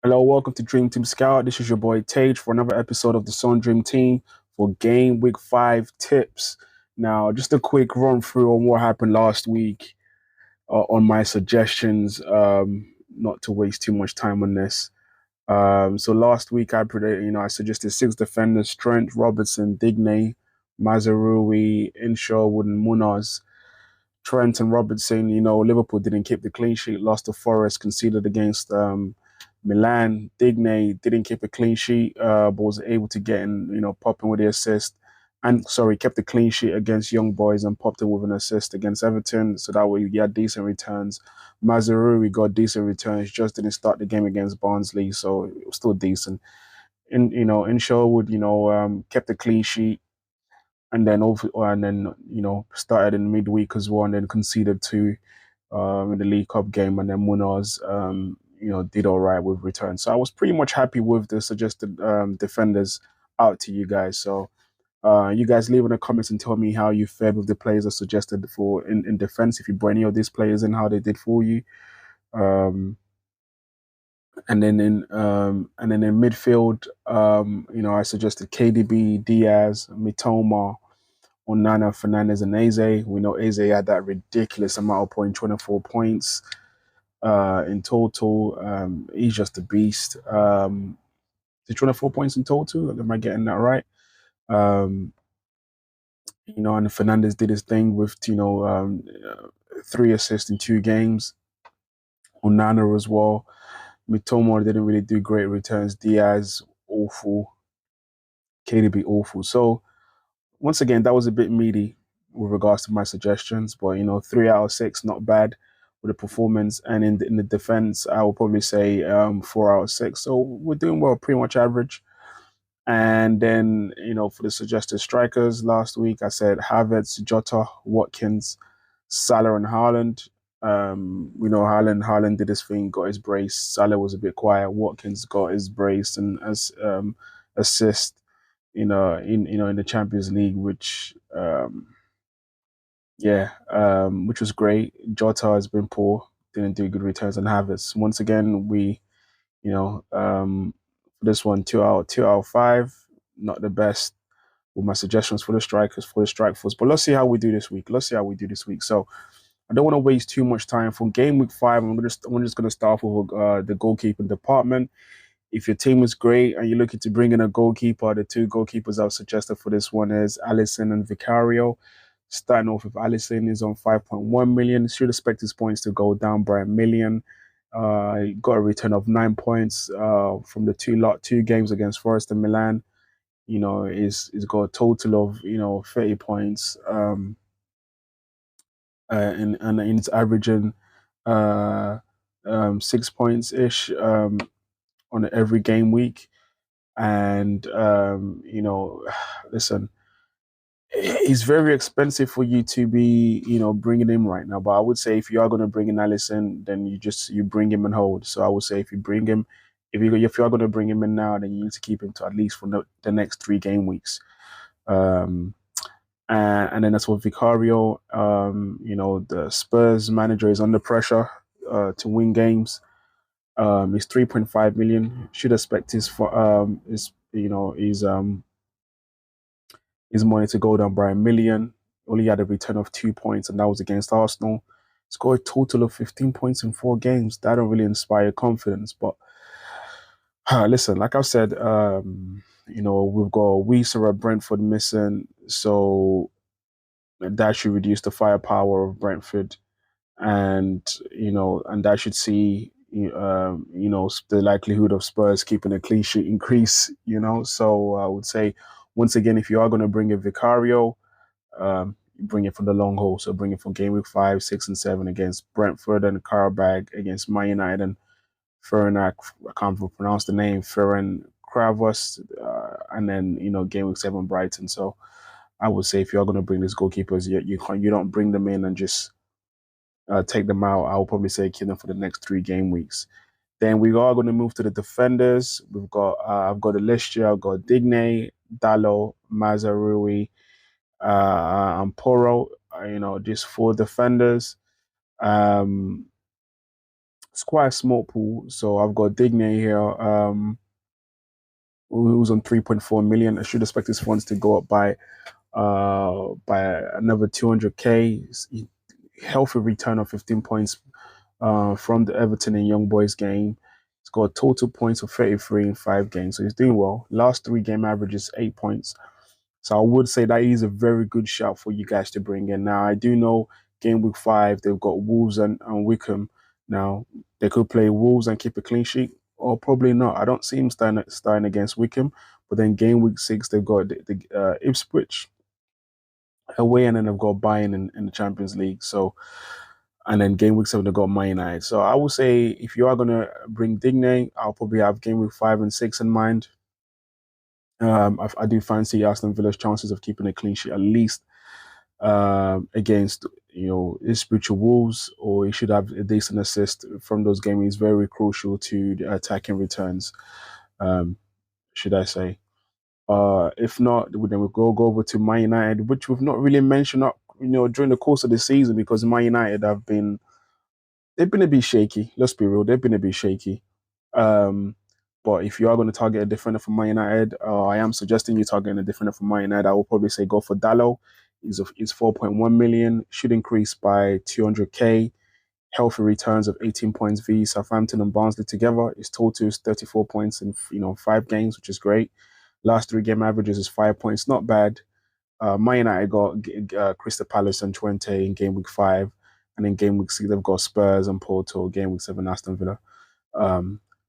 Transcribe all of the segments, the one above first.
Hello, welcome to Dream Team Scout. This is your boy Tage for another episode of the Sun Dream Team for Game Week 5 tips. Now, just a quick run through on what happened last week on my suggestions, not to waste too much time on this. So last week I suggested six defenders: Trent, Robertson, Digne, Mazarui, Inshaw, Wooden, Munoz. Trent and Robertson, Liverpool didn't keep the clean sheet, lost to Forest, conceded against Milan. Digne didn't keep a clean sheet, but was able to get in, popping with the assist. And sorry, kept the clean sheet against Young Boys and popped in with an assist against Everton. So that way he had decent returns. Mazaruri got decent returns, just didn't start the game against Barnsley, so it was still decent. Inshaw would, kept a clean sheet and then started in midweek as well, and then conceded two in the League Cup game, and then Munoz did all right with return. So I was pretty much happy with the suggested defenders out to you guys. So you guys leave in the comments and tell me how you fared with the players I suggested for in defense. If you brought any of these players in, how they did for you. Um, and then in midfield, I suggested KDB, Diaz, Mitoma, Onana, Fernandez, and Eze. We know Eze had that ridiculous amount of points, 24 points in total. He's just a beast. The 24 points in total. Am I getting that right? Um, and Fernandez did his thing with 3 assists in 2 games. Onana as well. Mitoma didn't really do great returns. Diaz, awful. KDB, awful. So once again, that was a bit meaty with regards to my suggestions, but 3 out of 6, not bad with the performance. And in the defense, I will probably say 4 out of 6. So we're doing well, pretty much average. And then for the suggested strikers last week, I said Havertz, Jota, Watkins, Salah, and Haaland. Haaland did his thing, got his brace. Salah was a bit quiet. Watkins got his brace and assist in the Champions League, which was great. Jota has been poor, didn't do good returns on Havertz. Once again, for this one, 2 out of 5, not the best with my suggestions for the strikers, for the strike force. But let's see how we do this week. So I don't want to waste too much time for game week 5. I'm just going to start off with the goalkeeping department. If your team is great and you're looking to bring in a goalkeeper, the 2 goalkeepers I've suggested for this one is Alisson and Vicario. Starting off with Alisson is on 5.1 million. Should expect his points to go down by 1 million. He got a return of 9 points from the two games against Forest and Milan. He's got a total of 30 points. And it's averaging 6 points ish on every game week. And listen, it's very expensive for you to be bringing him right now. But I would say if you are going to bring in Alisson, then you bring him and hold. So I would say if you are going to bring him in now, then you need to keep him to at least for the next 3 game weeks. And then that's for Vicario. The Spurs manager is under pressure to win games. He's 3.5 million. Should expect his money to go down by 1 million. Only had a return of 2 points, and that was against Arsenal. Scored a total of 15 points in 4 games. That don't really inspire confidence. But listen, like I've said, we've got Wieser at Brentford missing, so that should reduce the firepower of Brentford, and that should see the likelihood of Spurs keeping a clean sheet increase. So I would say once again, if you are going to bring a Vicario, bring it for the long haul. So bring it for game week 5, 6, and 7 against Brentford, and Karabag against Man United, and Ferenak, I can't pronounce the name, Ferenc Kravos, and then game week 7 Brighton. So I would say if you're going to bring these goalkeepers, you don't bring them in and just take them out. I will probably say keep them for the next 3 game weeks. Then we are going to move to the defenders. I've got a list here. I've got Digne, Dallo, Mazarui, and Poro. Just 4 defenders. It's quite a small pool. So I've got Digne here, who's on 3.4 million. I should expect his funds to go up by another 200k. Healthy return of 15 points from the Everton and Young Boys game. He's got total points of 33 in 5 games, so he's doing well. Last 3 game average is 8 points. So I would say that is a very good shout for you guys to bring in. Now, I do know game week 5, they've got Wolves and Wickham. Now, they could play Wolves and keep a clean sheet, or probably not. I don't see him starting against Wickham. But then game week 6, they've got the Ipswich away, and then they've got Bayern in the Champions League. So, and then game week 7, they've got Man United. So I would say if you are going to bring Digne, I'll probably have game week 5 and 6 in mind. I do fancy Aston Villa's chances of keeping a clean sheet at least against his spiritual Wolves, or he should have a decent assist from those games. He's very crucial to the attacking returns, should I say. If not, then we'll go over to Man United, which we've not really mentioned up, during the course of the season, because Man United they've been a bit shaky. Let's be real, they've been a bit shaky. But if you are going to target a defender for Man United, I am suggesting you targeting a defender for Man United. I will probably say go for Dalot. He's 4.1 million, should increase by 200k. Healthy returns of 18 points v Southampton and Barnsley together. His total is 34 points in 5 games, which is great. Last 3 game averages is 5 points, not bad. Man United got Crystal Palace and Twente in game week 5, and in game week 6 they've got Spurs and Porto. Game week 7 Aston Villa.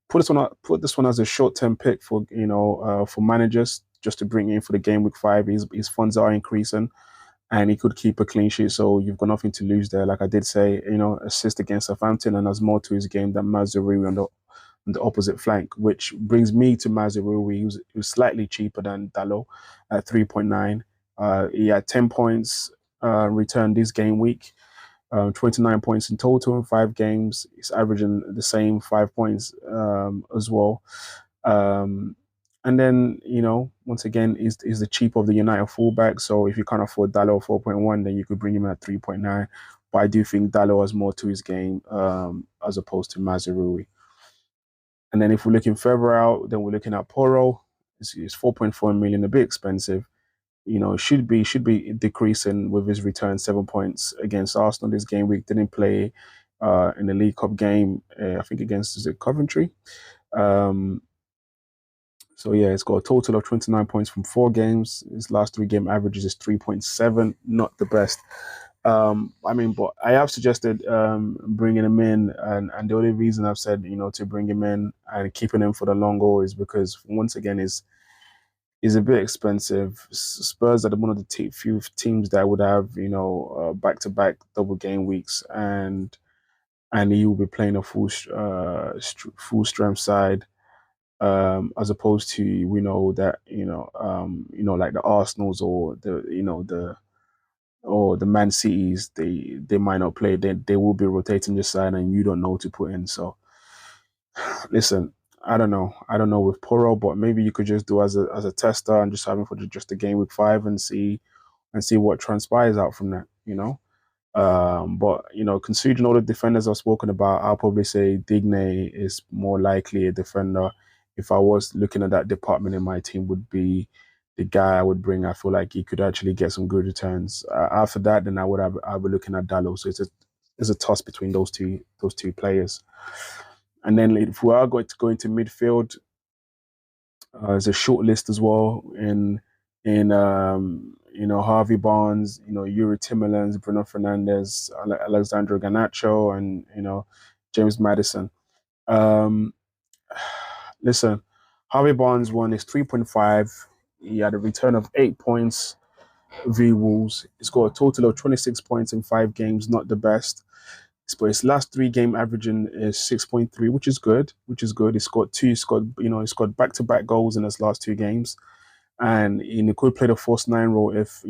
Put this one as a short-term pick for for managers, just to bring in for the game week 5. His funds are increasing, and he could keep a clean sheet, so you've got nothing to lose there. Like I did say, assist against Southampton, and there's more to his game than Mazraoui on the opposite flank, which brings me to Mazraoui. He was slightly cheaper than Dalot at 3.9. He had 10 points returned this game week. 29 points in total in 5 games. He's averaging the same 5 points as well. And then, once again, is the cheap of the United fullback. So if you can't afford Dalot 4.1, then you could bring him at 3.9. But I do think Dalot has more to his game as opposed to Mazraoui. And then if we're looking further out, then we're looking at Porro. It's 4.4 million, a bit expensive. Should be decreasing with his return. 7 points against Arsenal this game week. Didn't play in the League Cup game, I think against Coventry. So yeah, it's got a total of 29 points from 4 games. His last 3 game averages is 3.7, not the best. But I have suggested bringing him in, and the only reason I've said to bring him in and keeping him for the long haul is because once again is a bit expensive. Spurs are one of the few teams that would have back-to-back double game weeks, and he will be playing a full strength side, as opposed to we know that like the Arsenals or the Man Cities, they might not play. They will be rotating this side, and you don't know to put in. So listen, I don't know with Porro, but maybe you could just do as a tester and just have him for just the game week 5 and see what transpires out from that. But considering all the defenders I've spoken about, I'll probably say Digne is more likely a defender. If I was looking at that department in my team, would be the guy I would bring. I feel like he could actually get some good returns. After that, then I'll be looking at Dalot. So it's a toss between those two players. And then if we are going to go into midfield, there's a short list as well in Harvey Barnes, Yuri Timmerlands, Bruno Fernandes, Alexandre Garnacho, and James Maddison. Listen, Harvey Barnes won his 3.5. He had a return of 8 points v Wolves. He scored a total of 26 points in 5 games, not the best. But his last 3 game averaging is 6.3, which is good. He scored 2. He scored back-to-back goals in his last 2 games, and he could play the false 9 role if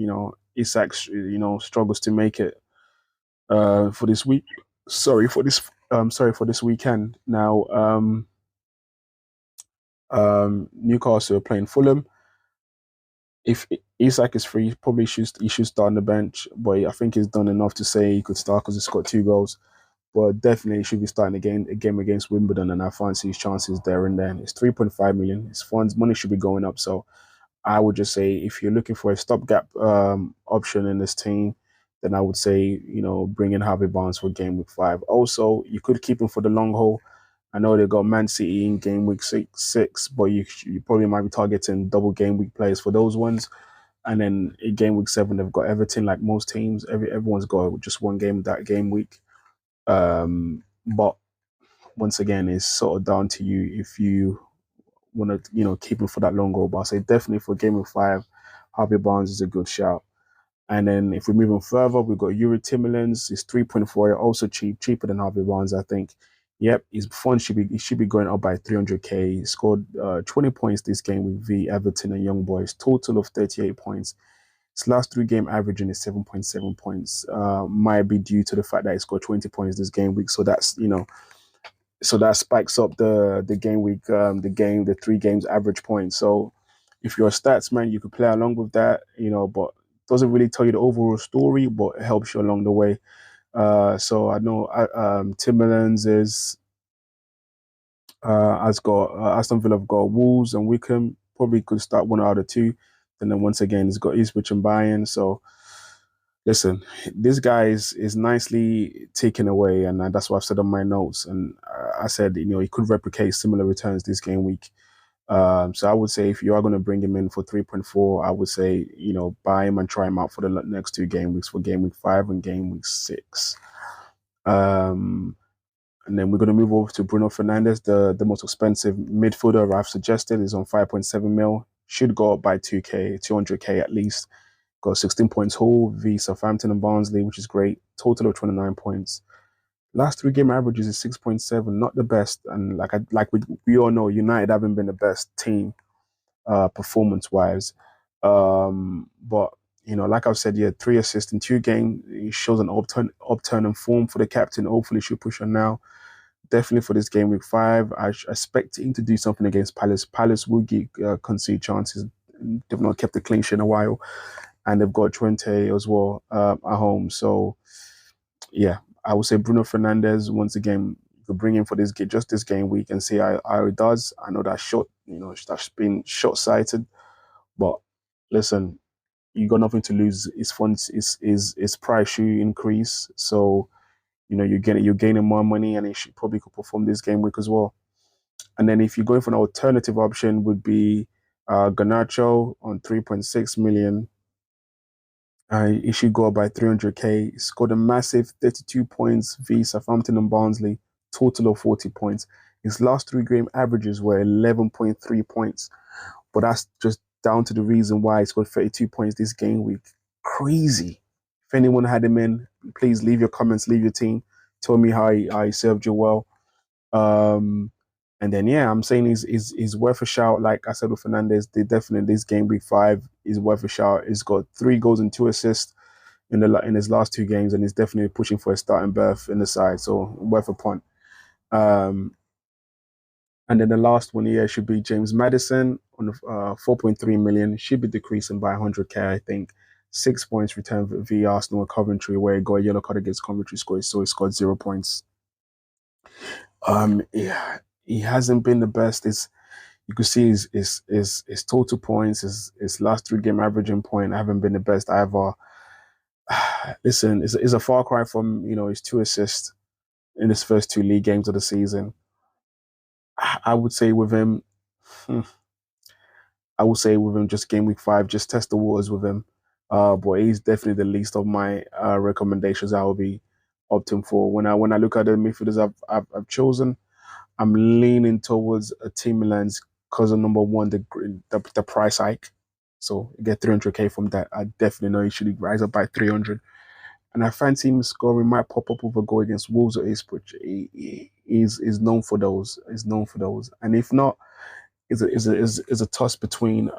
Isak struggles to make it for this week. For this weekend. Now, Newcastle are playing Fulham. If Isak is free, he should start on the bench. But I think he's done enough to say he could start because he scored 2 goals. but definitely should be starting a game against Wimbledon, and I fancy his chances there and then. It's 3.5 million. His funds money should be going up. So I would just say if you're looking for a stopgap option in this team, then I would say, bring in Harvey Barnes for game week 5. Also, you could keep him for the long haul. I know they got Man City in game week six, but you probably might be targeting double game week players for those ones. And then in game week 7, they've got Everton, like most teams. Everyone's got just one game that game week. But once again, it's sort of down to you if you want to, keep him for that long goal. But I say definitely for game week 5, Harvey Barnes is a good shout. And then if we're moving further, we've got Yuri Timmerlands. He's 3.4, also cheaper than Harvey Barnes, I think. Yep, his fund should be going up by 300k. He scored 20 points this game with Everton and Young Boys, total of 38 points. His last 3-game averaging is 7.7 points. Might be due to the fact that he scored 20 points this game week. So that's, so that spikes up the game week, the 3 games average points. So if you're a stats man, you could play along with that, but doesn't really tell you the overall story, but it helps you along the way. So I know Timberlands has got Aston Villa have got Wolves and Wickham. Probably could start one out of 2. And then once again, he's got Ipswich and Bayern. So listen, this guy is nicely taken away, and that's what I've said on my notes. And I said, he could replicate similar returns this game week. So I would say if you are going to bring him in for 3.4, I would say, buy him and try him out for the next 2 game weeks, for game week 5 and game week 6. And then we're going to move over to Bruno Fernandes, the most expensive midfielder I've suggested is on 5.7 mil. Should go up by 200k at least. Got 16 points Hull, Southampton and Barnsley, which is great. Total of 29 points. Last 3 game averages is 6.7, not the best. And we all know, United haven't been the best team performance-wise. But, like I've said, 3 assists in 2 games. He shows an upturn in form for the captain. Hopefully should push on now. Definitely for this game week 5, I expect him to do something against Palace. Palace will concede chances. They've not kept a clean sheet in a while. And they've got Twente as well at home. So, yeah, I would say Bruno Fernandes, once again, you could bring him for this game week and see how it does. I know that's that's been short-sighted. But listen, you got nothing to lose. His funds, his price should increase. So, you're gaining more money, and he probably could perform this game week as well. And then if you're going for an alternative option, would be Garnacho on 3.6 million. He should go up by 300k. He scored a massive 32 points Southampton and Barnsley, total of 40 points. His last 3 game averages were 11.3 points. But that's just down to the reason why he scored 32 points this game week. Crazy. If anyone had him in, please leave your comments, leave your team. Tell me how he served you well. And then, I'm saying he's worth a shout. Like I said with Fernandes, definitely this game week 5 is worth a shout. He's got 3 goals and 2 assists in his last 2 games, and he's definitely pushing for a starting berth in the side. So worth a punt. And then the last one here should be James Maddison on 4.3 million. Should be decreasing by 100k, I think. 6 points returned via Arsenal and Coventry, where he got a yellow card against Coventry, so he scored 0 points. He hasn't been the best. You could see his total points, his last 3 game averaging point haven't been the best either. Listen, it's a far cry from his 2 assists in his first 2 league games of the season. I would say with him, just game week 5, just test the waters with him. But he's definitely the least of my recommendations I will be opting for. When I look at the midfielders I've chosen, I'm leaning towards a Timberlands because of number 1, the price hike. So you get 300k from that. I definitely know he should rise up by 300. And I fancy him scoring, might pop up with a goal against Wolves or Ipswich. He is known for those. And if not, is a toss between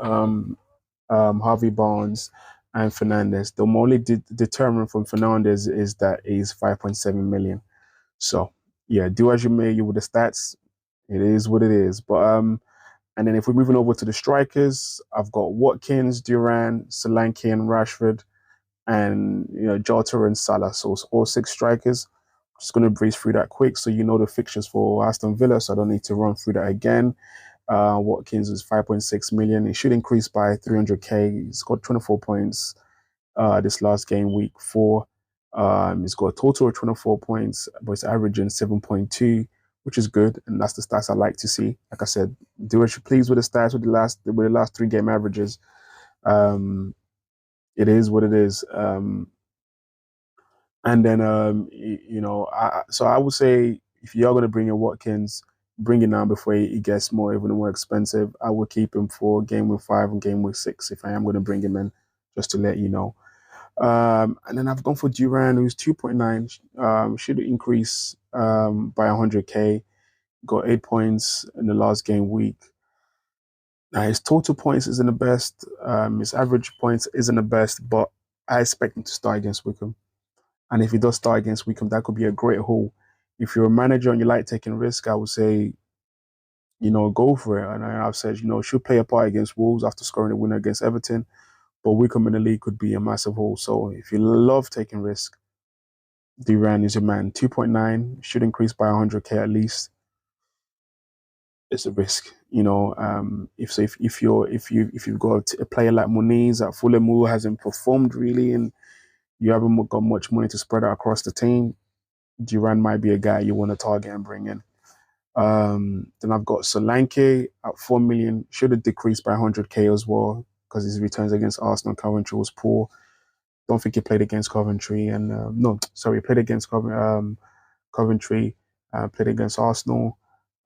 Harvey Barnes and Fernandes. The only determinant from Fernandes is that he's 5.7 million. So do as you may with the stats. It is what it is. But and then if we're moving over to the strikers, I've got Watkins, Duran, Solanke, and Rashford, and Jota and Salah. So it's all 6 strikers. Just going to breeze through that quick so you know the fixtures for Aston Villa, so I don't need to run through that again. Watkins is 5.6 million. It should increase by 300k. He's got 24 points this last game, week 4. He's got a total of 24 points, but it's averaging 7.2, which is good, and that's the stats I like to see. Like I said, do what you please with the stats with the last 3 game averages. It is what it is. And then so I would say if you're going to bring in Watkins, bring it now before he gets even more expensive. I will keep him for game week 5 and game week 6 if I am going to bring him in, just to let you know. And then I've gone for Duran, who's 2.9. Should increase by 100k. Got 8 points in the last game week. Now his total points isn't the best. His average points isn't the best, but I expect him to start against Wickham. And if he does start against Wickham, that could be a great haul. If you're a manager and you like taking risk, I would say, go for it. And I've said, should play a part against Wolves after scoring a winner against Everton. But Wickham in the league could be a massive haul. So if you love taking risk, Duran is your man. 2.9 should increase by 100k at least. It's a risk, if you've got a player like Muniz at Fulham who hasn't performed really, and you haven't got much money to spread out across the team, Duran might be a guy you want to target and bring in. Then I've got Solanke at 4 million. Should have decreased by 100k as well because his returns against Arsenal and Coventry was poor. Don't think he played against Coventry. And he played against Coventry, played against Arsenal.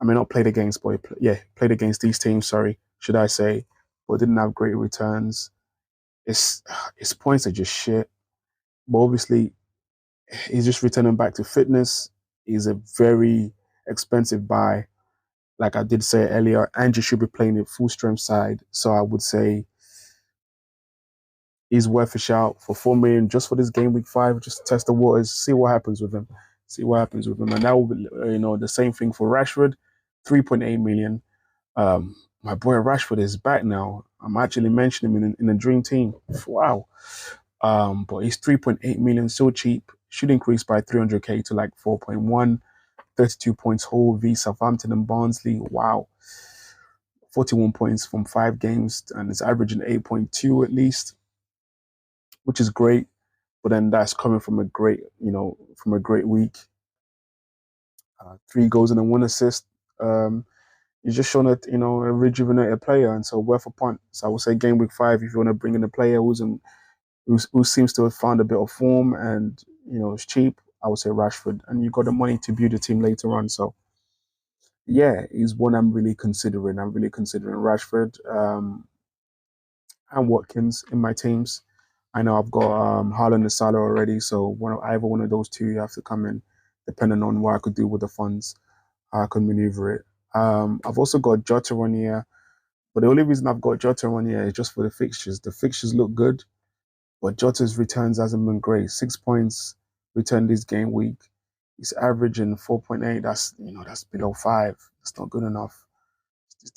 I mean, not played against, but played against these teams, should I say. But didn't have great returns. His points are just shit. But obviously, he's just returning back to fitness. He's a very expensive buy. Like I did say earlier, Andrew should be playing a full strength side. So I would say he's worth a shout for 4 million just for this game week 5. Just test the waters, see what happens with him. And that will be, the same thing for Rashford, 3.8 million. My boy Rashford is back now. I'm actually mentioning him in the dream team. Wow. But he's 3.8 million, so cheap. Should increase by 300k to like 4.1. 32 points whole v Southampton and Barnsley. Wow. 41 points from 5 games, and it's averaging 8.2 at least, which is great. But then that's coming from a great week. 3 goals and 1 assist. He's just shown that, a rejuvenated player, and so worth a punt. So I would say game week 5, if you want to bring in a player who seems to have found a bit of form and, is cheap, I would say Rashford. And you got the money to build a team later on. So yeah, he's one I'm really considering. I'm really considering Rashford and Watkins in my teams. I know I've got Haaland and Salah already, so either one of those two you have to come in, depending on what I could do with the funds, how I can maneuver it. I've also got Jota on here, but the only reason I've got Jota on here is just for the fixtures. The fixtures look good, but Jota's returns hasn't been great. 6 points returned this game week. He's averaging 4.8. That's below 5. That's not good enough.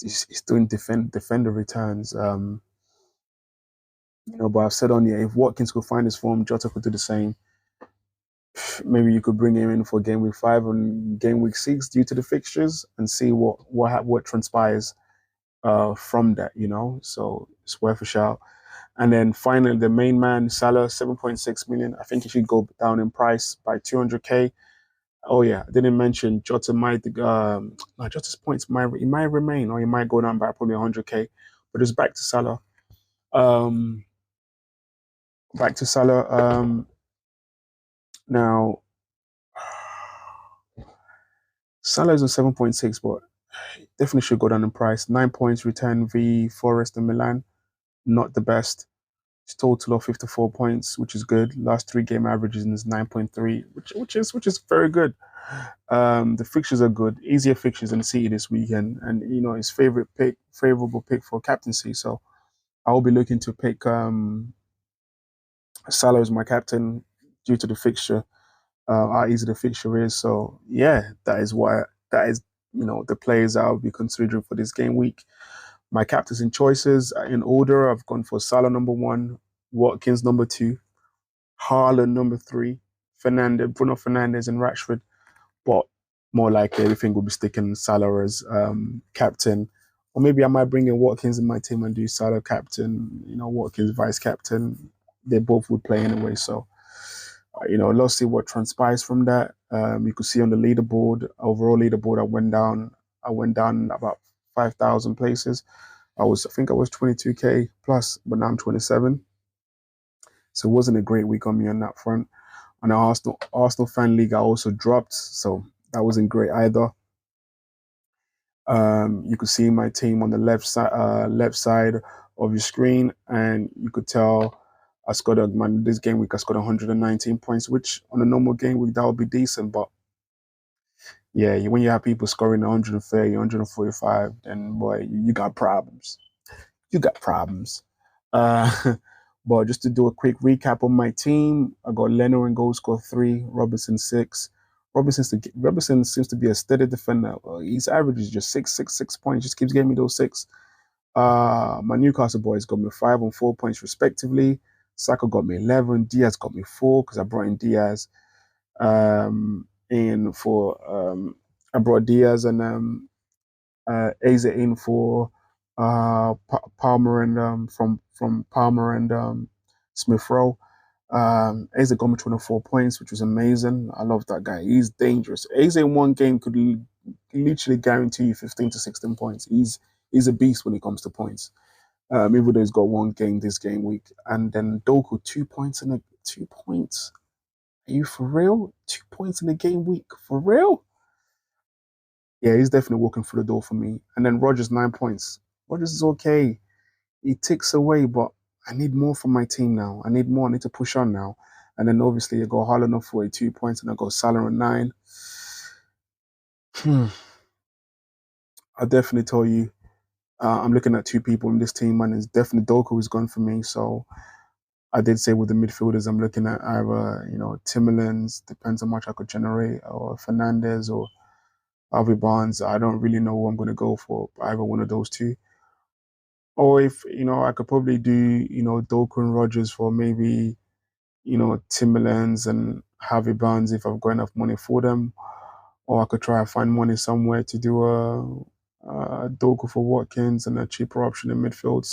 He's doing defender returns. But I've said on here, if Watkins could find his form, Jota could do the same. Maybe you could bring him in for game week 5 and game week 6 due to the fixtures and see what transpires from that. So it's worth a shout. And then finally, the main man, Salah, 7.6 million. I think he should go down in price by 200k. Oh yeah, I didn't mention Jota Jota's points might remain, or he might go down by probably 100k. But it's back to Salah. Now, Salah is on 7.6, but definitely should go down in price. 9 points return v Forest and Milan, not the best. It's total of 54 points, which is good. Last 3 game averages is 9.3, which is very good. The fixtures are good, easier fixtures than City this weekend, and his favorable pick for captaincy. So I will be looking to pick Salah as my captain due to the fixture, how easy the fixture is. So yeah, that is the players I'll be considering for this game week. My captains and choices in order: I've gone for Salah number 1, Watkins number 2, Haaland number 3, Bruno Fernandes and Rashford, but more likely everything will be sticking Salah as captain. Or maybe I might bring in Watkins in my team and do Salah captain, Watkins vice captain. They both would play anyway, so let's see what transpires from that. You could see on the overall leaderboard, I went down about 5,000 places. I think I was 22k plus, but now I'm 27. So it wasn't a great week on me on that front. On the Arsenal fan league, I also dropped, so that wasn't great either. You could see my team on the left side of your screen, and you could tell I scored this game week. I scored 119 points, which on a normal game week that would be decent. But yeah, when you have people scoring 130, 145, then boy, you got problems. You got problems. But just to do a quick recap on my team, I got Leno in goal, score 3, Robertson 6. Robertson seems to be a steady defender. His average is just 6 points. Just keeps getting me those 6. My Newcastle boys got me 5 and 4 points respectively. Saka got me 11. Diaz got me 4 because I brought in Diaz. I brought Diaz and Eze in for Palmer and from Palmer and Smith Rowe. Eze got me 24 points, which was amazing. I love that guy. He's dangerous. Eze in one game could literally guarantee you 15 to 16 points. He's a beast when it comes to points. Even though he's got one game this game week. And then Doku, 2 points. 2 points? Are you for real? 2 points in a game week? For real? Yeah, he's definitely walking through the door for me. And then Rodgers, 9 points. Rodgers is okay. He ticks away, but I need more from my team now. I need more. I need to push on now. And then obviously I got Haaland off 42 points and I got Salah at 9. I'll definitely tell you, I'm looking at 2 people in this team, and it's definitely Doku is gone for me. So I did say with the midfielders, I'm looking at either, Timmerlands, depends how much I could generate, or Fernandes or Harvey Barnes. I don't really know who I'm going to go for, either one of those 2. Or if, I could probably do, Doku and Rodgers for maybe, Timmerlands and Harvey Barnes if I've got enough money for them. Or I could try to find money somewhere to do a Doku for Watkins and a cheaper option in midfield.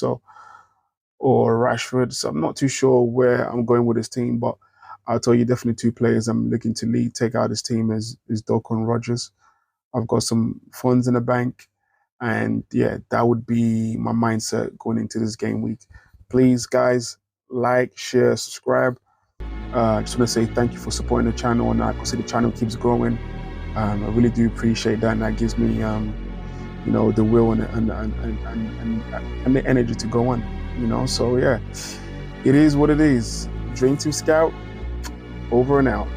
Or Rashford. So I'm not too sure where I'm going with this team, but I'll tell you definitely 2 players I'm looking to take out this team is Doku and Rodgers. I've got some funds in the bank, and yeah, that would be my mindset going into this game week. Please, guys, like, share, subscribe. I just want to say thank you for supporting the channel, and I can see the channel keeps growing. I really do appreciate that, and that gives me, the will and the energy to go on. So yeah, it is what it is. DreamTeam Scout, over and out.